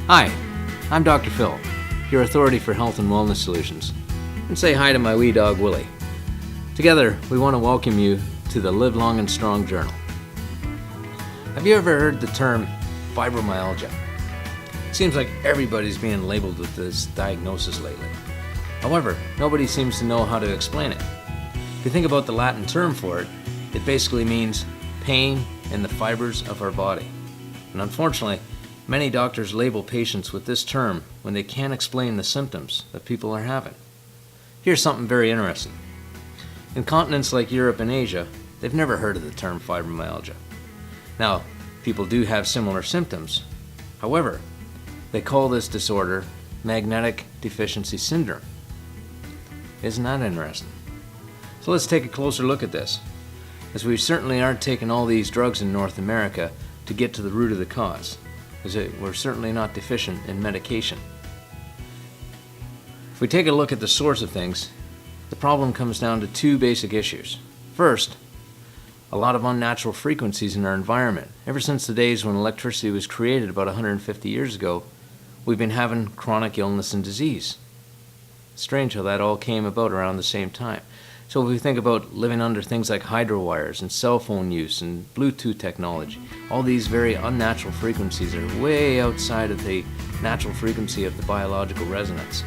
Hi, I'm Dr. Phil, your authority for health and wellness solutions. And say hi to my wee dog, Willie. Together, we want to welcome you to the Live Long and Strong Journal. Have you ever heard the term fibromyalgia? It seems like everybody's being labeled with this diagnosis lately. However, nobody seems to know how to explain it. If you think about the Latin term for it, it basically means pain in the fibers of our body. And unfortunately, many doctors label patients with this term when they can't explain the symptoms that people are having. Here's something very interesting. In continents like Europe and Asia, they've never heard of the term fibromyalgia. Now, people do have similar symptoms. However, they call this disorder magnetic deficiency syndrome. Isn't that interesting? So let's take a closer look at this, as we certainly aren't taking all these drugs in North America to get to the root of the cause, because we're certainly not deficient in medication. If we take a look at the source of things, the problem comes down to two basic issues. First, a lot of unnatural frequencies in our environment. Ever since the days when electricity was created about 150 years ago, we've been having chronic illness and disease. Strange how that all came about around the same time. So if we think about living under things like hydro wires and cell phone use and Bluetooth technology, all these very unnatural frequencies are way outside of the natural frequency of the biological resonance.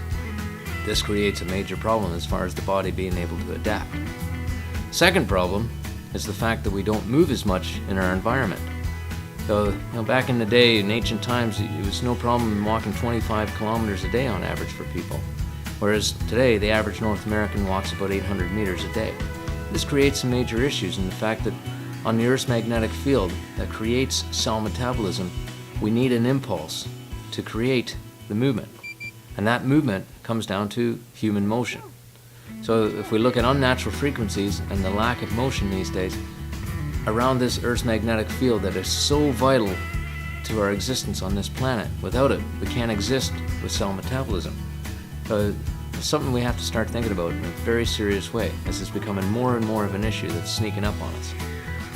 This creates a major problem as far as the body being able to adapt. Second problem is the fact that we don't move as much in our environment. So, back in the day, in ancient times, it was no problem walking 25 kilometers a day on average for people. Whereas today, the average North American walks about 800 meters a day. This creates some major issues in the fact that on the Earth's magnetic field that creates cell metabolism, we need an impulse to create the movement. And that movement comes down to human motion. So if we look at unnatural frequencies and the lack of motion these days, around this Earth's magnetic field that is so vital to our existence on this planet, without it, we can't exist with cell metabolism. So it's something we have to start thinking about in a very serious way, as it's becoming more and more of an issue that's sneaking up on us.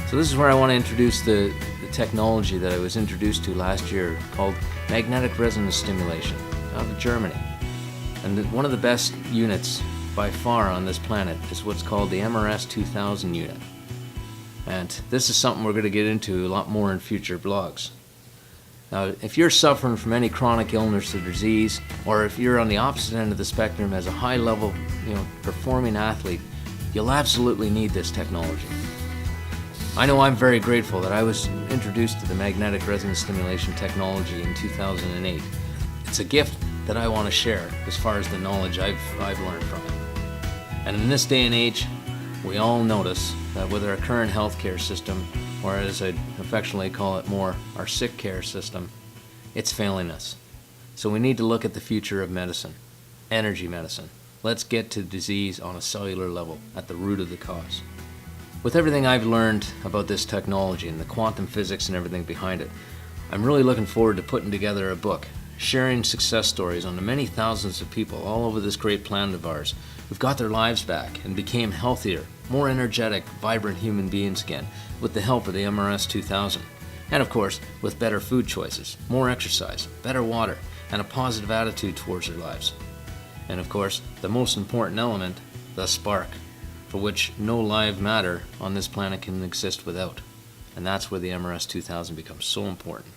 So this is where I want to introduce the technology that I was introduced to last year called magnetic resonance stimulation out of Germany. And one of the best units by far on this planet is what's called the MRS 2000 unit. And this is something we're going to get into a lot more in future blogs. Now, if you're suffering from any chronic illness or disease, or if you're on the opposite end of the spectrum as a high-level, performing athlete, you'll absolutely need this technology. I know I'm very grateful that I was introduced to the magnetic resonance stimulation technology in 2008. It's a gift that I want to share as far as the knowledge I've learned from it. And in this day and age, we all notice that with our current healthcare system, or as I affectionately call it more, our sick care system, it's failing us. So we need to look at the future of medicine, energy medicine. Let's get to disease on a cellular level, at the root of the cause. With everything I've learned about this technology and the quantum physics and everything behind it, I'm really looking forward to putting together a book, sharing success stories on the many thousands of people all over this great planet of ours who've got their lives back and became healthier, more energetic, vibrant human beings again with the help of the MRS 2000. And of course, with better food choices, more exercise, better water, and a positive attitude towards their lives. And of course, the most important element, the spark, for which no live matter on this planet can exist without. And that's where the MRS 2000 becomes so important.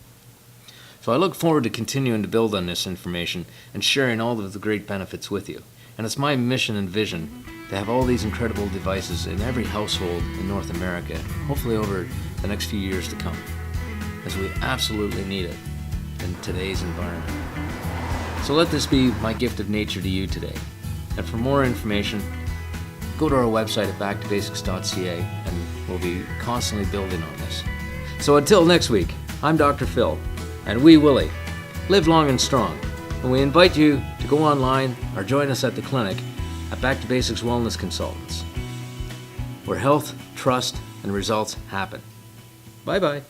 So I look forward to continuing to build on this information and sharing all of the great benefits with you. And it's my mission and vision to have all these incredible devices in every household in North America, hopefully over the next few years to come, as we absolutely need it in today's environment. So let this be my gift of nature to you today. And for more information, go to our website at backtobasics.ca and we'll be constantly building on this. So until next week, I'm Dr. Phil, and we, Willie, live long and strong. And we invite you to go online or join us at the clinic at Back to Basics Wellness Consultants, where health, trust, and results happen. Bye-bye.